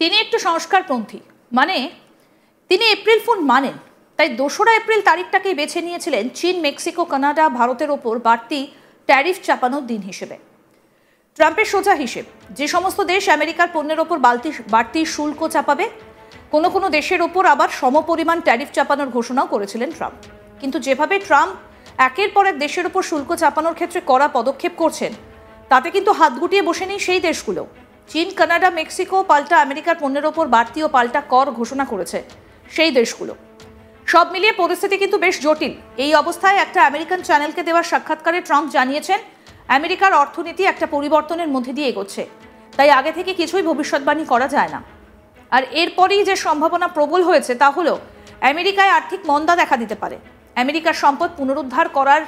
তিনি একটু সংস্কারপন্থী, মানে তিনি এপ্রিল ফুল মানেন। তাই 2রা এপ্রিল তারিখটাকেই বেছে নিয়েছিলেন চীন, মেক্সিকো, কানাডা, ভারতের ওপর বাড়তি ট্যারিফ চাপানোর দিন হিসেবে। ট্রাম্পের সোজা হিসেব, যে সমস্ত দেশ আমেরিকার পণ্যের ওপর বাড়তি শুল্ক চাপাবে, কোনো কোনো দেশের ওপর আবার সমপরিমাণ ট্যারিফ চাপানোর ঘোষণাও করেছিলেন ট্রাম্প। কিন্তু যেভাবে ট্রাম্প একের পর এক দেশের ওপর শুল্ক চাপানোর ক্ষেত্রে কড়া পদক্ষেপ করছেন, তাতে কিন্তু হাত গুটিয়ে বসে নেই সেই দেশগুলো। চীন, কানাডা, মেক্সিকো পাল্টা আমেরিকার পণ্যের ওপর বাড়তি ও পাল্টা কর ঘোষণা করেছে সেই দেশগুলো। সব মিলিয়ে পরিস্থিতি কিন্তু বেশ জটিল। এই অবস্থায় একটা আমেরিকান চ্যানেলকে দেওয়া সাক্ষাৎকারে ট্রাম্প জানিয়েছেন, আমেরিকার অর্থনীতি একটা পরিবর্তনের মধ্যে দিয়ে এগোচ্ছে, তাই আগে থেকে কিছুই ভবিষ্যৎবাণী করা যায় না। আর এরপরেই যে সম্ভাবনা প্রবল হয়েছে তা হলো আমেরিকায় আর্থিক মন্দা দেখা দিতে পারে। আমেরিকার সম্পদ পুনরুদ্ধার করার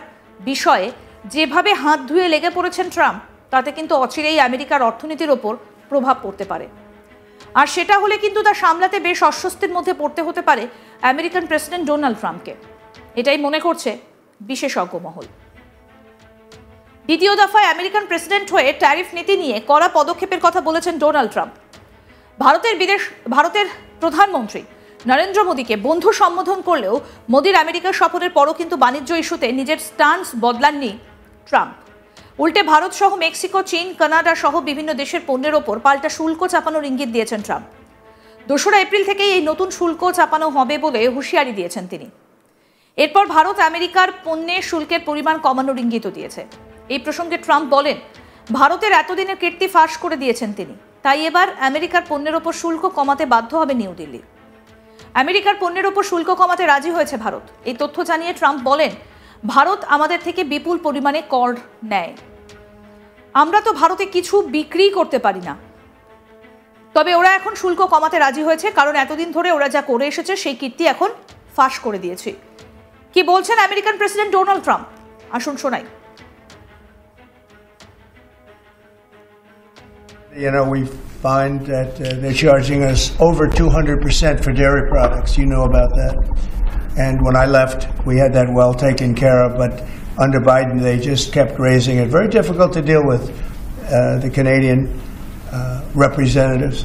বিষয়ে যেভাবে হাত ধুয়ে লেগে পড়েছেন ট্রাম্প, তাতে কিন্তু অচিরেই আমেরিকার অর্থনীতির ওপর প্রভাব পড়তে পারে। আর সেটা হলে কিন্তু তা সামলাতে বেশ অস্বস্তির মধ্যে পড়তে হতে পারে আমেরিকান প্রেসিডেন্ট ডোনাল্ড ট্রাম্পকে, এটাই মনে করছে বিশেষজ্ঞ মহল। দ্বিতীয় দফায় আমেরিকান প্রেসিডেন্ট হয়ে ট্যারিফ নীতি নিয়ে কড়া পদক্ষেপের কথা বলেছেন ডোনাল্ড ট্রাম্প। ভারতের প্রধানমন্ত্রী নরেন্দ্র মোদীকে বন্ধু সম্বোধন করলেও মোদীর আমেরিকা সফরের পরও কিন্তু বাণিজ্য ইস্যুতে নিজের স্টান্স বদলাননি ট্রাম্প। উল্টে ভারত সহ মেক্সিকো, চীন, কানাডা সহ বিভিন্ন দেশের পণ্যের ওপর পাল্টা শুল্ক চাপানোর ইঙ্গিত দিয়েছেন ট্রাম্প। 2রা এপ্রিল থেকেই এই নতুন শুল্ক চাপানো হবে বলে হুঁশিয়ারি দিয়েছেন তিনি। এরপর ভারত আমেরিকার পণ্যে শুল্কের পরিমাণ কমানোর ইঙ্গিতও দিয়েছে। এই প্রসঙ্গে ট্রাম্প বলেন, ভারতের এতদিনের কীর্তি ফাঁস করে দিয়েছেন তিনি, তাই এবার আমেরিকার পণ্যের ওপর শুল্ক কমাতে বাধ্য হবে নিউ দিল্লি। আমেরিকার পণ্যের ওপর শুল্ক কমাতে রাজি হয়েছে ভারত। এই তথ্য জানিয়ে ট্রাম্প বলেন, ভারত আমাদের থেকে বিপুল পরিমাণে কর নেয়, আমরা তো ভারতে কিছু বিক্রি করতে পারি না। তবে ওরা এখন শুল্ক কমাতে রাজি হয়েছে, কারণ এতদিন ধরে ওরা যা করে এসেছে সেই কীর্তি এখন ফাঁস করে দিয়েছে। কি বলছেন আমেরিকান প্রেসিডেন্ট ডোনাল্ড ট্রাম্প, আসুন শোনাই। You know, we find that they're charging us over 200% for dairy products. You know about that. And when I left, we had that well taken care of. But under Biden, they just kept raising it. Very difficult to deal with the Canadian representatives.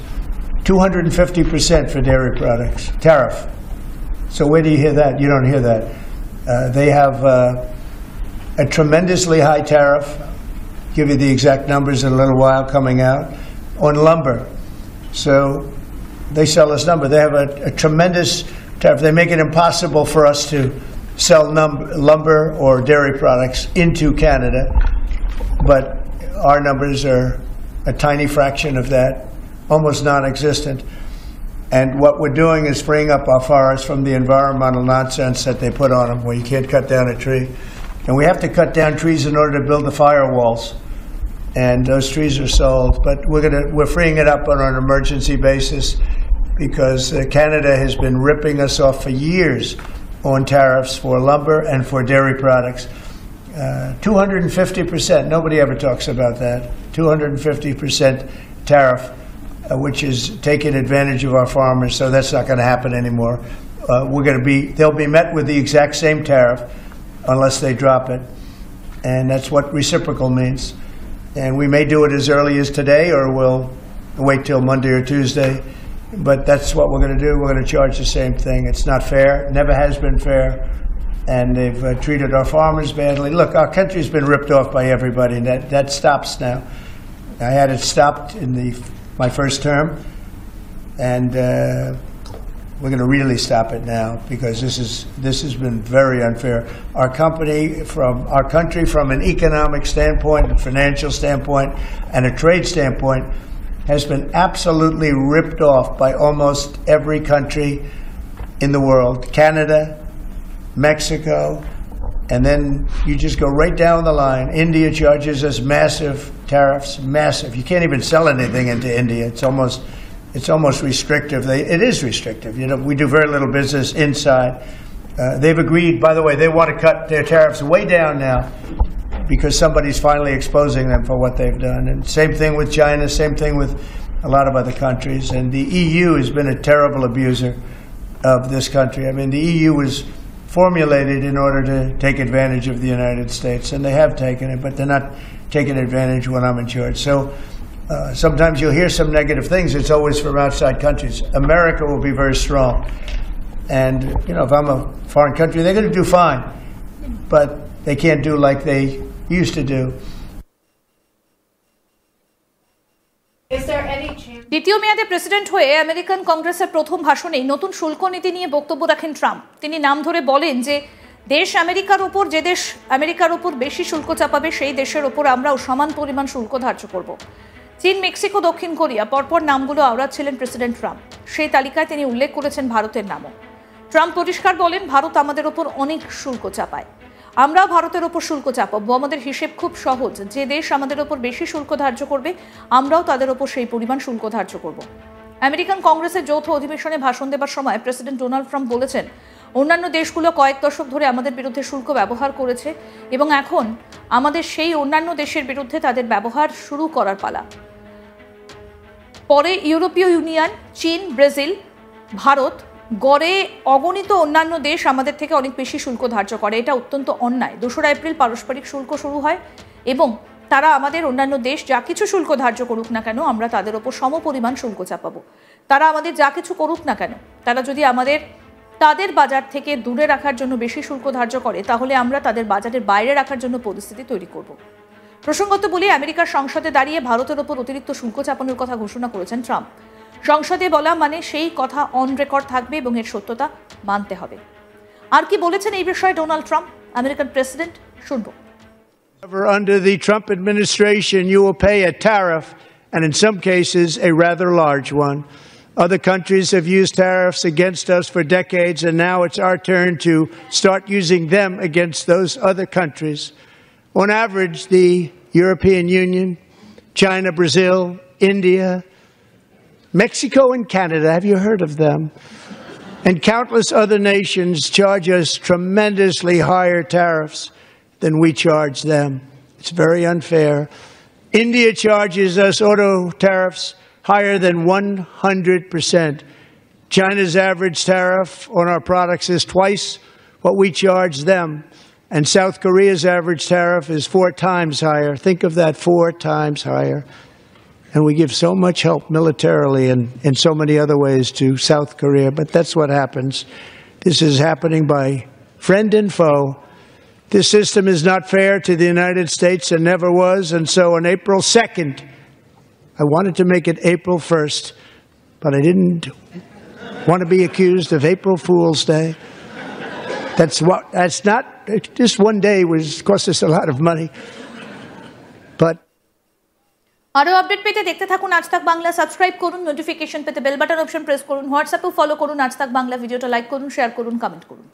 250% for dairy products, tariff. So where do you hear that? You don't hear that. They have a tremendously high tariff. Give you the exact numbers in a little while coming out on lumber. So they sell us lumber. They have a tremendous tariff. They make it impossible for us to sell lumber or dairy products into Canada, but our numbers are a tiny fraction of that, almost non-existent. And what we're doing is freeing up our forests from the environmental nonsense that they put on them, where you can't cut down a tree. And we have to cut down trees in order to build the firewalls. And those trees are sold, but we're freeing it up on an emergency basis because Canada has been ripping us off for years on tariffs for lumber and for dairy products. 250%, nobody ever talks about that. 250% tariff, which is taking advantage of our farmers, so that's not going to happen anymore. They'll be met with the exact same tariff unless they drop it, and that's what reciprocal means. And we may do it as early as today, or we'll wait till Monday or Tuesday. But that's what we're going to do. We're going to charge the same thing. It's not fair. Never has been fair. And they've treated our farmers badly. Look, our country's been ripped off by everybody, and that stops now. I had it stopped in my first term, and we're going to really stop it now because this has been very unfair. Our country, from an economic standpoint, a financial standpoint, and a trade standpoint, has been absolutely ripped off by almost every country in the world. Canada, Mexico, and then you just go right down the line. India charges us massive tariffs, massive. You can't even sell anything into India. It's almost restrictive. It is restrictive. You know, we do very little business inside. They've agreed, by the way, they want to cut their tariffs way down now because somebody's finally exposing them for what they've done. And same thing with China, same thing with a lot of other countries. And the EU has been a terrible abuser of this country. I mean, the EU was formulated in order to take advantage of the United States, and they have taken it, but they're not taking advantage when I'm in charge. So Sometimes you'll hear some negative things. It's always from outside countries. America will be very strong. And, if I'm a foreign country, they're going to do fine. But they can't do like they used to do. দ্বিতীয় মেয়াদে president হয়ে American কংগ্রেসের প্রথম ভাষণেই নতুন শুল্ক নীতি নিয়ে বক্তব্য রাখেন ট্রাম্প। তিনি নাম ধরে বলেন যে দেশ আমেরিকার উপর যে দেশ আমেরিকার উপর বেশি শুল্ক চাপাবে সেই দেশের উপর আমরাও সমান পরিমাণ শুল্ক ধার্য করব। চীন, মেক্সিকো, দক্ষিণ কোরিয়া পরপর নামগুলো আওড়াচ্ছিলেন প্রেসিডেন্ট ট্রাম্প। সেই তালিকায় তিনি উল্লেখ করেছেন ভারতের নামও। ট্রাম্প পরিষ্কার বলেন, ভারত আমাদের উপর অনেক শুল্ক চাপায়, আমরাও ভারতের ওপর শুল্ক চাপাবো। আমাদের হিসেব খুব সহজ, যে দেশ আমাদের ওপর বেশি শুল্ক ধার্য করবে আমরাও তাদের ওপর সেই পরিমাণ শুল্ক ধার্য করব। আমেরিকান কংগ্রেসের যৌথ অধিবেশনে ভাষণ দেবার সময় প্রেসিডেন্ট ডোনাল্ড ট্রাম্প বলেছেন, অন্যান্য দেশগুলো কয়েক দশক ধরে আমাদের বিরুদ্ধে শুল্ক ব্যবহার করেছে এবং এখন আমাদের সেই অন্যান্য দেশের বিরুদ্ধে তাদের ব্যবহার শুরু করার পালা। পরে ইউরোপীয় ইউনিয়ন, চীন, ব্রাজিল, ভারত, গড়ে অগণিত অন্যান্য দেশ আমাদের থেকে অনেক বেশি শুল্ক ধার্য করে। এটা অত্যন্ত অন্যায়। 2 এপ্রিল পারস্পরিক শুল্ক শুরু হয় এবং তারা আমাদের অন্যান্য দেশ যা কিছু শুল্ক ধার্য করুক না কেন আমরা তাদের ওপর সমপরিমাণ শুল্ক চাপাবো। তারা আমাদের যা কিছু করুক না কেন, তারা যদি তাদের বাজার থেকে দূরে রাখার জন্য বেশি শুল্ক ধার্য করে তাহলে আমরা তাদের বাজারের বাইরে রাখার জন্য পরিস্থিতি তৈরি করব। প্রসঙ্গত বলে আমেরিকার সংসদে দাঁড়িয়ে ভারতের ওপর অতিরিক্ত শুল্ক চাপানোর কথা ঘোষণা করেছেন ট্রাম্প। সংসদে বলা মানে সেই কথা অন রেকর্ড থাকবে এবং এর সত্যতা মানতে হবে। আর কি বলেছেন এই বিষয়ে ডোনাল্ড ট্রাম্প, আমেরিকান প্রেসিডেন্ট, শুনবো। Under the Trump administration, you will pay a tariff, and in some cases, a rather large one. Other countries have used tariffs against us for decades, and now it's our turn to start using them against those other countries. On average, the European Union, China, Brazil, India, Mexico and Canada, have you heard of them? And countless other nations charge us tremendously higher tariffs than we charge them. It's very unfair. India charges us auto tariffs higher than 100%. China's average tariff on our products is twice what we charge them. And South Korea's average tariff is 4 times higher. Think of that, 4 times higher. And we give so much help militarily and in so many other ways to South Korea. But that's what happens. This is happening by friend and foe. This system is not fair to the United States and never was. And so on April 2nd, I wanted to make it April 1st, but I didn't want to be accused of April Fool's Day. That's not, just one day cost us a lot of money. But আরো update পেতে দেখতে থাকুন আজ তাক Bangla. Subscribe করুন, notification পেতে bell button option press করুন, হোয়াটসঅ্যাপে ফলো করুন আজ তাক বাংলা। ভিডিওটা লাইক করুন, শেয়ার করুন, কমেন্ট করুন।